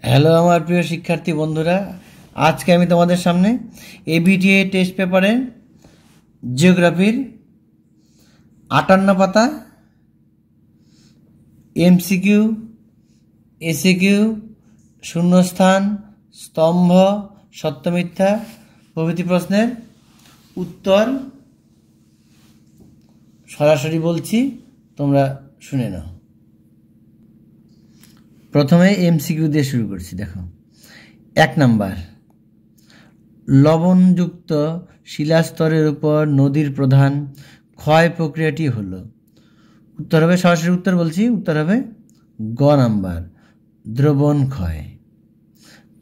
Hello আমার প্রিয় শিক্ষার্থী বন্ধুরা, আজকে আমি তোমাদের সামনে এবিটিএ টেস্ট পেপারের জিওগ্রাফির 58 পাতা এমসিকিউ, এসিকিউ, শূন্যস্থান, স্তম্ভ, সত্য মিথ্যা প্রভৃতি প্রশ্নের উত্তর সরাসরি বলছি, তোমরা শুনে নাও। প্রথমে এমসিকিউ দিয়ে শুরু করছি। দেখো, 1 নাম্বার, লবণযুক্ত শিলাস্তরের উপর নদীর প্রধান ক্ষয় প্রক্রিয়াটি হলো। উত্তর হবে, সরাসরি উত্তর বলছি, উত্তর হবে গ নাম্বার, দ্রবণ ক্ষয়।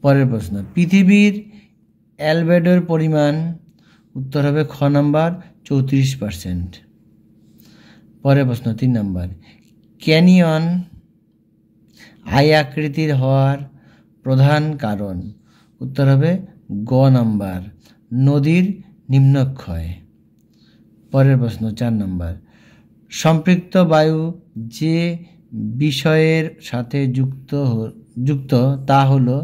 পরের প্রশ্ন, পৃথিবীর অ্যালবেডোর পরিমাণ। উত্তর হবে খ নাম্বার, 34%। পরের প্রশ্ন 3 নাম্বার, ক্যানিয়ন আই আকৃতির হওয়ার প্রধান কারণ। উত্তর হবে গ নাম্বার, নদীর নিম্নক্ষয়। পরের প্রশ্ন 4 নাম্বার, সম্পৃক্ত বায়ু যে বিষয়ের সাথে যুক্ত তা হলো।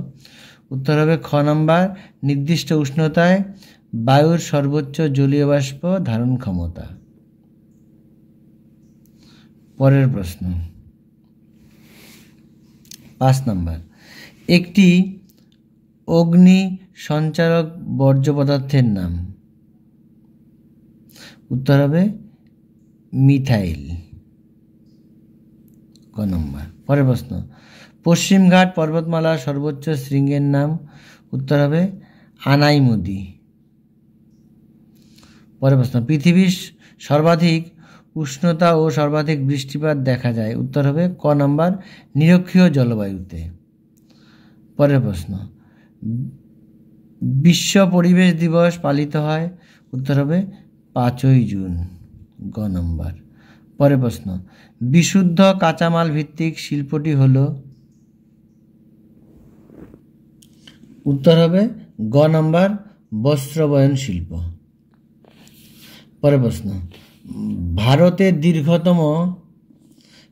উত্তর হবে খ নাম্বার, নির্দিষ্ট উষ্ণতায় বায়ুর সর্বোচ্চ জলীয় বাষ্প ধারণ ক্ষমতা। পরের প্রশ্ন 5 নাম্বার, একটি অগ্নি সঞ্চারক বর্জ্য পদার্থের নাম। উত্তর হবে মিথাইল, ক নম্বর। পরের প্রশ্ন, পশ্চিমঘাট পর্বতমালার সর্বোচ্চ শৃঙ্গের নাম। উত্তর হবে আনাইমুদি। পরের প্রশ্ন, পৃথিবীর সর্বাধিক উষ্ণতা ও সর্বাধিক বৃষ্টিপাত দেখা যায়। উত্তর হবে ক নাম্বার, নিরক্ষীয় জলবায়ুতে। পরের প্রশ্ন, বিশ্ব পরিবেশ দিবস পালিত হয়। উত্তর হবে 5ই জুন, গ নম্বর। পরের প্রশ্ন, বিশুদ্ধ কাঁচামাল ভিত্তিক শিল্পটি হলো। উত্তর হবে গ নম্বর, বস্ত্রবয়ন শিল্প। পরের প্রশ্ন, ভারতের দীর্ঘতম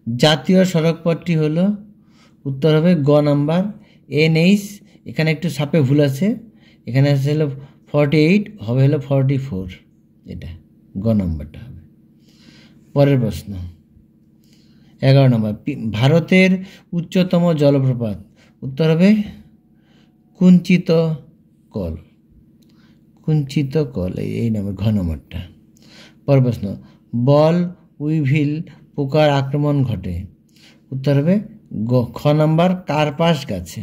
জাতীয় সড়কপথটি হলো। উত্তর হবে গ নাম্বার, NH। এখানে একটু ছাপে ভুল আছে, এখানে আছে হলো 48, হবে হলো 44, এটা গ নম্বরটা হবে। পরের প্রশ্ন 11 নম্বর, ভারতের উচ্চতম জলপ্রপাত। উত্তর হবে কুঞ্চিত কল, কুঞ্চিত কল, এই নম্বর, ঘ নম্বরটা। পরের প্রশ্ন, বল উইভিল পোকার আক্রমণ ঘটে। উত্তর হবে খ নাম্বার, কার্পাস গাছে।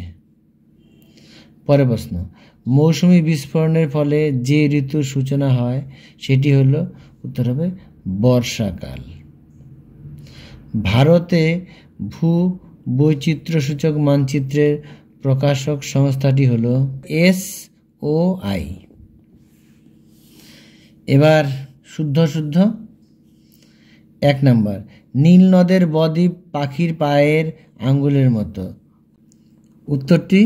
পরের প্রশ্ন, মৌসুমি বিস্ফোরণের ফলে যে ঋতুর সূচনা হয় সেটি হলো। উত্তর হবে বর্ষাকাল। ভারতে ভূ বৈচিত্র্যসূচক মানচিত্রের প্রকাশক সংস্থাটি হলো SOI। এবার শুদ্ধ 1 নাম্বার, নীল নদের বদ্বীপ পাখির পায়ের আঙ্গুলের মতো। উত্তরটি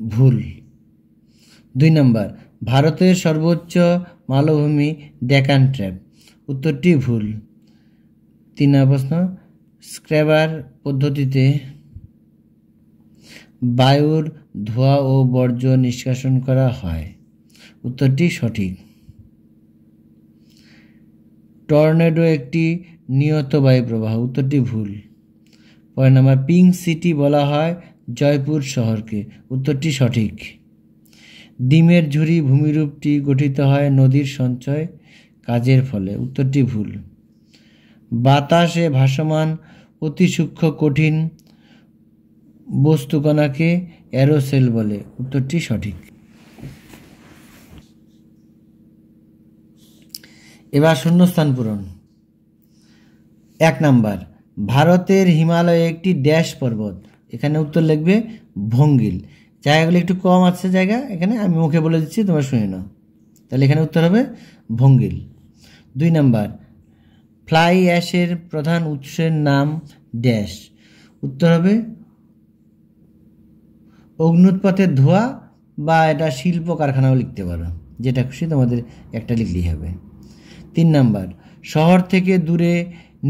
ভুল। 2 নাম্বার, ভারতের সর্বোচ্চ মালভূমি ডেকান ট্র্যাপ। উত্তরটি ভুল। 3 নম্বর প্রশ্ন, স্ক্র্যাবার পদ্ধতিতে বায়ুর ধোঁয়া ও বর্জ্য নিষ্কাশন করা হয়। উত্তরটি সঠিক। টর্নেডো একটি নিয়ত বায়ু প্রবাহ। উত্তরটি ভুল। 5 নম্বর, পিঙ্ক সিটি বলা হয় জয়পুর শহরকে। উত্তরটি সঠিক। ডিমের ঝুড়ি ভূমিরূপটি গঠিত হয় নদীর সঞ্চয় কাজের ফলে। উত্তরটি ভুল। বাতাসে ভাসমান অতি সূক্ষ্ম কঠিন বস্তুকণাকে অ্যারোসেল বলে। উত্তরটি সঠিক। এবার শূন্যস্থান পূরণ। 1 নাম্বার, ভারতের হিমালয়ে একটি ড্যাশ পর্বত। এখানে উত্তর লিখবে ভঙ্গিল। জায়গাগুলো একটু কম আছে জায়গা, এখানে আমি মুখে বলে দিচ্ছি, তোমরা শুনে নাও। তাহলে এখানে উত্তর হবে ভঙ্গিল। 2 নাম্বার, ফ্লাই অ্যাশের প্রধান উৎসের নাম ড্যাশ। উত্তর হবে অগ্নুৎপাতের ধোঁয়া, বা এটা শিল্প কারখানাও লিখতে পারো, যেটা খুশি তোমাদের একটা লিখলেই হবে। 3 নাম্বার, শহর থেকে দূরে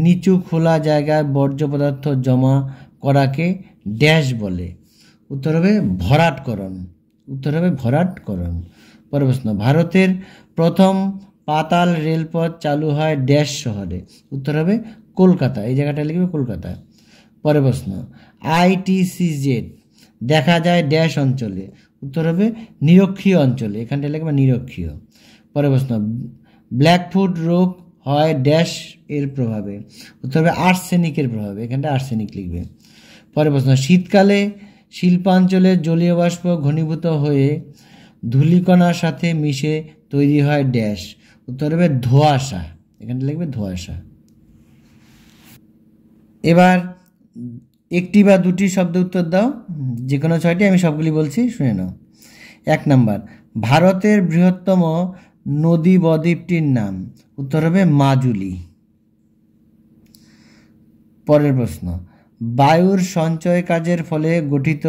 নিচু খোলা জায়গায় বর্জ্য পদার্থ জমা করাকে ড্যাশ বলে। উত্তর হবে ভরাটকরণ। উত্তর হবে ভরাটকরণ। পরের প্রশ্ন, ভারতের প্রথম পাতাল রেলপথ চালু হয় ড্যাশ শহরে? উত্তর হবে কলকাতা। এই জায়গাটা লিখবে কলকাতা। পরের প্রশ্ন, ITCZ দেখা যায় ড্যাশ অঞ্চলে? উত্তর হবে নিরক্ষীয় অঞ্চলে। এখানটা লিখবে নিরক্ষীয়। পরের প্রশ্ন, ব্ল্যাকফুট রোগ হয় ড্যাশ এর প্রভাবে? উত্তর হবে আর্সেনিকের প্রভাবে। এখানটা আর্সেনিক লিখবে। পরের প্রশ্ন, শীতকালে শিল্পাঞ্চলে জলীয় বাষ্প ঘনীভূত হয়ে ধূলিকণার সাথে মিশে তৈরি হয় ড্যাশ? উত্তর হবে ধোঁয়াশা। এখানটা লিখবে ধোঁয়াশা। এবার একটি বা দুটি শব্দ উত্তর দাও, যে কোনো 6টি, আমি সবগুলি বলছি, শুনে নাও। 1 নাম্বার, ভারতের বৃহত্তম নদী বদ্বীপটির নাম? উত্তর হবে মাজুলি। পরের প্রশ্ন, বায়ুর সঞ্চয় কাজের ফলে গঠিত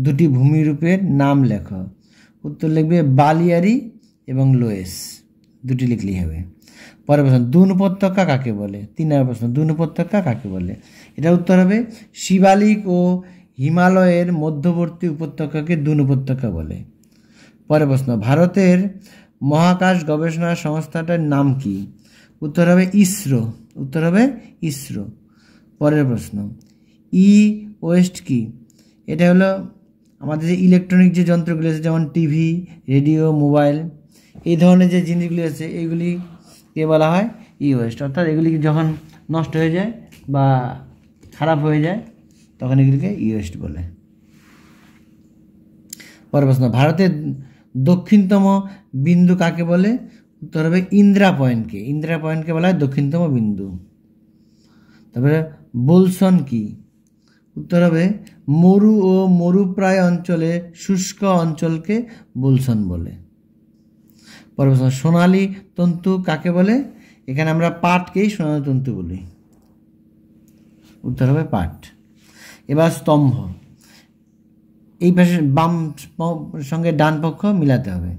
দুটি ভূমিরূপের নাম লেখো? উত্তর লিখবে বালিয়ারি এবং লোয়েস, দুটি লিখলেই হবে। পরের প্রশ্ন, দুন উপত্যকা কাকে বলে? 3 নম্বর প্রশ্ন, দুন উপত্যকা কাকে বলে? এটা উত্তর হবে শিবালিক ও হিমালয়ের মধ্যবর্তী উপত্যকাকে দুন উপত্যকা বলে। পরের প্রশ্ন, ভারতের মহাকাশ গবেষণা সংস্থাটার নাম কি? উত্তর হবে ইসরো। উত্তর হবে ইসরো। পরের প্রশ্ন, ওয়েস্ট কি? এটা হলো আমাদের যে ইলেকট্রনিক যে যন্ত্রগুলি আছে, যেমন টিভি, রেডিও, মোবাইল, এই ধরনের যে জিনিসগুলি আছে, এইগুলিকে বলা হয় ওয়েস্ট। অর্থাৎ এগুলি যখন নষ্ট হয়ে যায় বা খারাপ হয়ে যায় তখন এগুলিকে ওয়েস্ট বলে। পরের প্রশ্ন, ভারতের দক্ষিণতম বিন্দু কাকে বলে? উত্তর হবে ইন্দিরা পয়েন্টকে। ইন্দিরা পয়েন্টকে বলা হয় দক্ষিণতম বিন্দু। তারপরে বোলসন কি? উত্তর হবে মরু ও মরুপ্রায় অঞ্চলে শুষ্ক অঞ্চলকে বোলসন বলে। পরের প্রশ্ন, সোনালী তন্তু কাকে বলে? এখানে আমরা পাটকেই সোনালী তন্তু বলি। উত্তর হবে পাট। এবার স্তম্ভ, এই পাশে বাম সঙ্গে ডান পক্ষ মিলাতে হবে।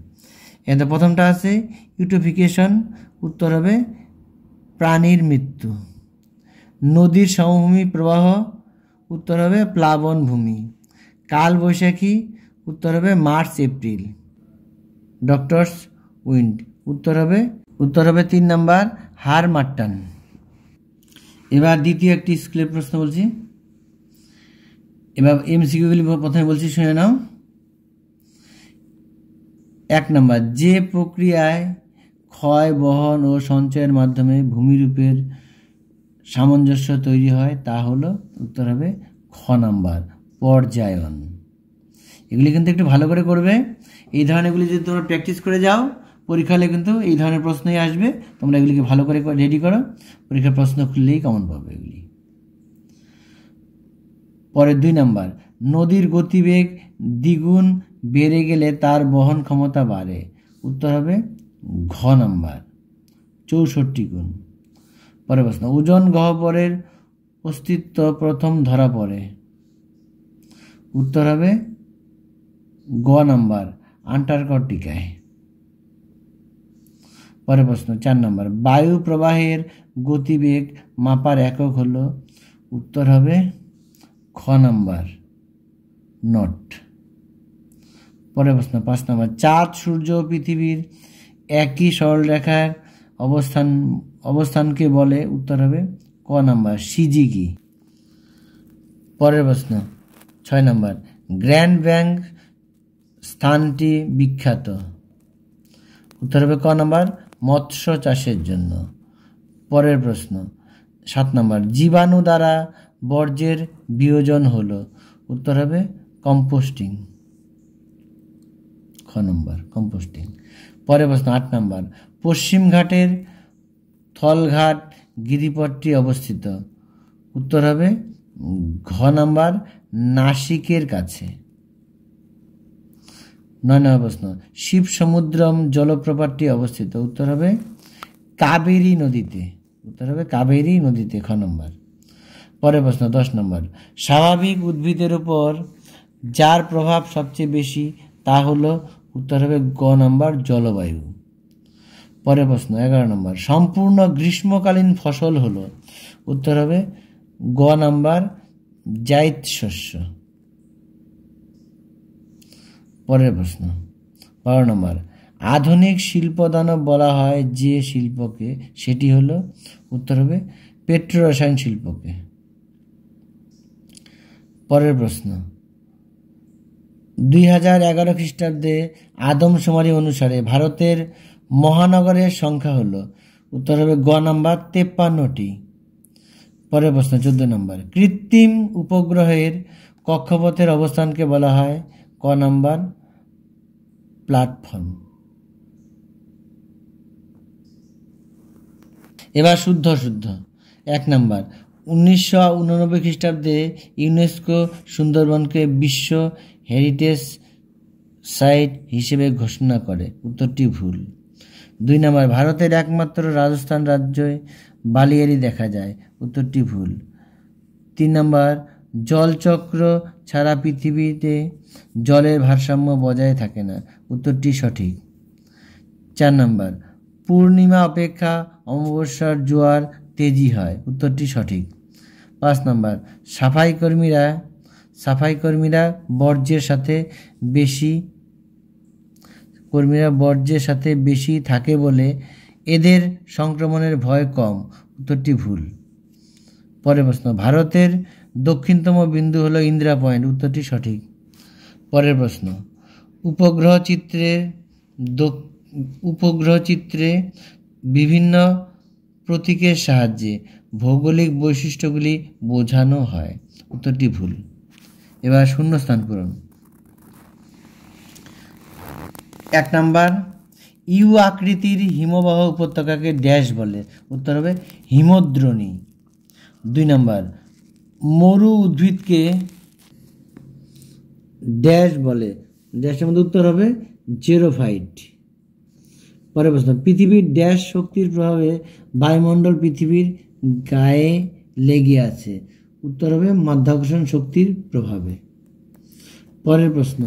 এখানে প্রথমটা আছে ইউটোফিকেশন, উত্তর হবে প্রাণীর মৃত্যু। নদীর সমভূমি প্রবাহ, উত্তর হবে প্লাবন ভূমি। কাল বৈশাখী, উত্তর হবে মার্চ এপ্রিল। ডক্টরস উইন্ড, উত্তর হবে 3 নাম্বার হারমাট্টান। এবার দ্বিতীয় একটি স্কুলের প্রশ্ন বলছি। এবার MCQগুলি প্রথমে বলছি, শুনে নাও। 1 নাম্বার, যে প্রক্রিয়ায় ক্ষয়, বহন ও সঞ্চয়ের মাধ্যমে ভূমিরূপের সামঞ্জস্য তৈরি হয় তা হলো? উত্তর হবে খ নাম্বার পর্যায়ন। এগুলি কিন্তু একটু ভালো করে করবে। এই ধরনেরগুলি যদি তোমরা প্র্যাকটিস করে যাও, পরীক্ষা হলে কিন্তু এই ধরনের প্রশ্নই আসবে। তোমরা এগুলিকে ভালো করে রেডি করো, পরীক্ষার প্রশ্ন খুললেই কমন পাবে এগুলি। পরের 2 নাম্বার, নদীর গতিবেগ দ্বিগুণ বেড়ে গেলে তার বহন ক্ষমতা বাড়ে? উত্তর হবে ঘ নাম্বার 64 গুণ। পরের প্রশ্ন, ওজন গহ্বরের অস্তিত্ব প্রথম ধরা পড়ে? উত্তর হবে গ নাম্বার আন্টার্কটিকায়। পরের প্রশ্ন 4 নাম্বার, বায়ু প্রবাহের গতিবেগ মাপার একক হলো? উত্তর হবে খ নাম্বার নট। পরের প্রশ্ন 5 নাম্বার, চাঁদ, সূর্য ও পৃথিবীর একই সরলরেখার অবস্থানকে বলে? উত্তর হবে ক নাম্বার সিজিকি। পরের প্রশ্ন 6 নাম্বার, গ্র্যান্ড ব্যাংক স্থানটি বিখ্যাত? উত্তর হবে ক নাম্বার মৎস্য চাষের জন্য। পরের প্রশ্ন 7 নাম্বার, জীবাণু দ্বারা বর্জ্যের বিয়োজন হলো? উত্তর হবে কম্পোস্টিং, খ নম্বর কম্পোস্টিং। পরের প্রশ্ন 8 নাম্বার, পশ্চিম ঘাটের থলঘাট গিরিপথটি অবস্থিত? উত্তর হবে ঘ নাম্বার নাসিকের কাছে। 9 নম্বর প্রশ্ন, শিব সমুদ্রম জলপ্রপাতটি অবস্থিত? উত্তর হবে কাবেরী নদীতে। উত্তর হবে কাবেরী নদীতে, খ নম্বর। পরের প্রশ্ন 10 নম্বর, স্বাভাবিক উদ্ভিদের উপর যার প্রভাব সবচেয়ে বেশি তা হলো? উত্তর হবে গ নম্বর জলবায়ু। পরের প্রশ্ন 11 নম্বর, সম্পূর্ণ গ্রীষ্মকালীন ফসল হলো? উত্তর হবে গ নাম্বার জায়দ শস্য। পরের প্রশ্ন 12 নম্বর, আধুনিক শিল্পদানব বলা হয় যে শিল্পকে, সেটি হলো, উত্তর হবে পেট্রোরসায়ন শিল্পকে। পরের প্রশ্ন 2011 খ্রিস্টাব্দে আদমশুমারি অনুসারে ভারতের মহানগরের সংখ্যা হলো, উত্তর হবে গ নাম্বার 53টি। পরের প্রশ্ন 14 নম্বর, কৃত্রিম উপগ্রহের কক্ষপথের অবস্থানকে বলা হয়, ক নাম্বার প্ল্যাটফর্ম। এবার শুদ্ধ 1 নাম্বার, 1989 খ্রিস্টাব্দে ইউনেস্কো সুন্দরবনকে বিশ্ব হেরিটেজ সাইট হিসেবে ঘোষণা করে, উত্তরটি ভুল। 2 নাম্বার, ভারতের একমাত্র রাজস্থান রাজ্যে বালিয়াড়ি দেখা যায়, উত্তরটি ভুল। 3 নাম্বার, জলচক্র ছাড়া পৃথিবীতে জলের ভারসাম্য বজায় থাকে না, উত্তরটি সঠিক। 4 নাম্বার, পূর্ণিমা অপেক্ষা অমাবস্যার জোয়ার তেজি হয়, উত্তরটি সঠিক। 5 নাম্বার, সাফাই কর্মীরা বর্জ্যের সাথে বেশি থাকে বলে এদের সংক্রমণের ভয় কম, উত্তরটি ভুল। পরের প্রশ্ন, ভারতের দক্ষিণতম বিন্দু হলো ইন্দিরা পয়েন্ট, উত্তরটি সঠিক। পরের প্রশ্ন, উপগ্রহ চিত্রে বিভিন্ন প্রতীকের সাহায্যে ভৌগোলিক বৈশিষ্ট্যগুলি বোঝানো হয়, উত্তরটি ভুল। এবার শূন্যস্থান পূরণ। 1 নাম্বার, ইউ আকৃতির হিমবাহ উপত্যকাকে ড্যাশ বলে, উত্তর হবে হিমদ্রোণী। 2 নাম্বার, মরু উদ্ভিদকে ড্যাশ বলে, ড্যাশের মধ্যে উত্তর হবে জেরোফাইট। পরের প্রশ্ন, পৃথিবীর ড্যাশ শক্তির প্রভাবে বায়ুমণ্ডল পৃথিবীর গায়ে লেগে আছে, উত্তর হবে মাধ্যাকর্ষণ শক্তির প্রভাবে। পরের প্রশ্ন,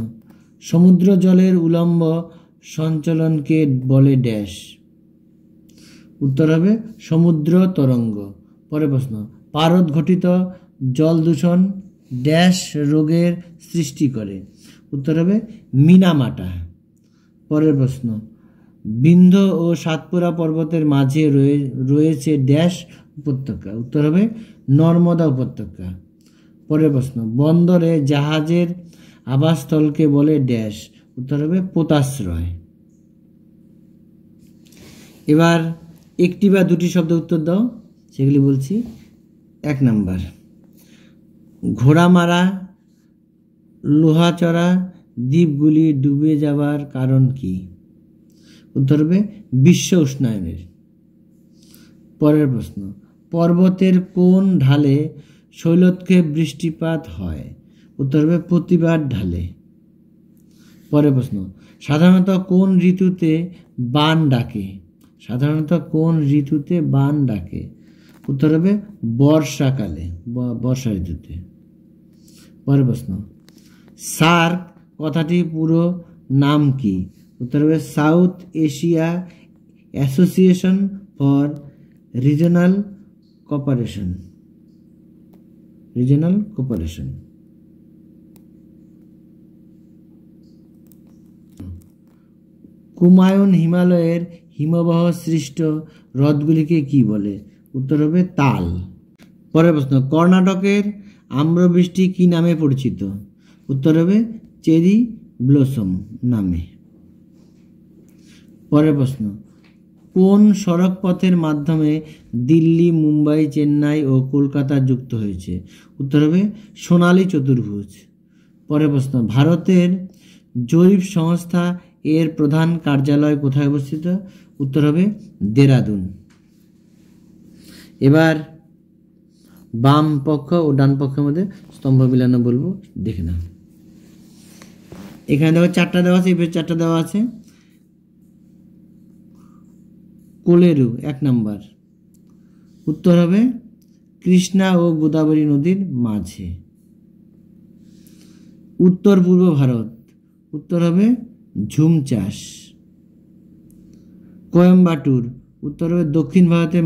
সমুদ্র জলের উলম্ব সঞ্চালনকে বলে ড্যাশ, উত্তর হবে সমুদ্র তরঙ্গ। পরের প্রশ্ন, পারদ ঘটিত জল দূষণ ড্যাশ রোগের সৃষ্টি করে, উত্তর হবে মিনামাটা। পরের প্রশ্ন, বিন্ধ্য ও সাতপুরা পর্বতের মাঝে রয়েছে ড্যাশ উপত্যকা, উত্তর হবে নর্মদা উপত্যকা। পরের প্রশ্ন, বন্দরে জাহাজের আবাসস্থলকে বলে ড্যাশ, উত্তর হবে পোতাশ্রয়। এবার একটি বা দুটি শব্দ উত্তর দাও, সেগুলি বলছি। 1 নাম্বার, ঘোড়ামারা লোহাচড়া দ্বীপগুলি ডুবে যাবার কারণ কি, উত্তর হবে বিশ্ব উষ্ণায়নের। পরের প্রশ্ন, পর্বতের কোন ঢালে শৈলক্ষে বৃষ্টিপাত হয়, উত্তর হবে প্রতিবার ঢালে। পরের প্রশ্ন, সাধারণত কোন ঋতুতে বান ডাকে, উত্তর হবে বর্ষাকালে বা বর্ষা ঋতুতে। পরের প্রশ্ন, সার্ক কথাটি পুরো নাম কি, উত্তর হবে south Asia association for regional cooperation. Kumaon হিমালয়ের হিমবাহ সৃষ্ট হ্রদগুলিকে কি বলে, উত্তর হবে তাল। পরের প্রশ্ন, কর্ণাটকের আম্রবৃষ্টি কি নামে পরিচিত, উত্তর হবে চেরি ব্লসম নামে। পরের প্রশ্ন, কোন সড়ক পথের মাধ্যমে দিল্লি, মুম্বাই, চেন্নাই ও কলকাতা যুক্ত হয়েছে, উত্তর হবে সোনালী চতুর্ভুজ। পরের প্রশ্ন, ভারতের জরিপ সংস্থা এর প্রধান কার্যালয় কোথায় অবস্থিত, উত্তর হবে দেরাদুন। এবার বাম পক্ষ ও ডান পক্ষের মধ্যে স্তম্ভ মিলানো বলবো, দেখে নাও। এখানে দেখো 4টা দেওয়া আছে, এই 4টা দেওয়া আছে। কোলেরু 1 নাম্বার, উত্তর হবে কৃষ্ণা ও গোদাবরী নদীর মাঝে। উত্তর পূর্ব ভারত, উত্তর হবে ঝুম চাষ। কোয়েম্বাটুর, উত্তর হবে দক্ষিণ ভারতের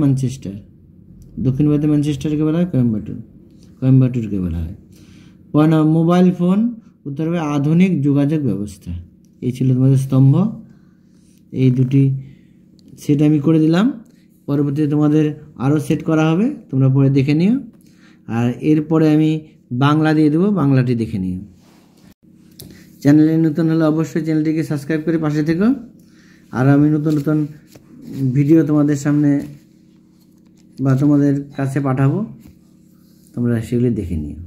ম্যানচেস্টারকে বলা হয় কোয়েম্বাটুরকে বলা হয়। মোবাইল ফোন, উত্তর হবে আধুনিক যোগাযোগ ব্যবস্থা। এই ছিল তোমাদের স্তম্ভ। এই দুটি সেট আমি করে দিলাম। পরবর্তীতে তোমাদের আরও সেট করা হবে, তোমরা পরে দেখে নিও। আর এরপরে আমি বাংলা দিয়ে দেবো, বাংলাটি দেখে নিও। চ্যানেলে নতুন হলে অবশ্যই চ্যানেলটিকে সাবস্ক্রাইব করে পাশে থেকো। আর আমি নতুন নতুন ভিডিও তোমাদের সামনে বা তোমাদের কাছে পাঠাবো, তোমরা সেগুলি দেখে নিও।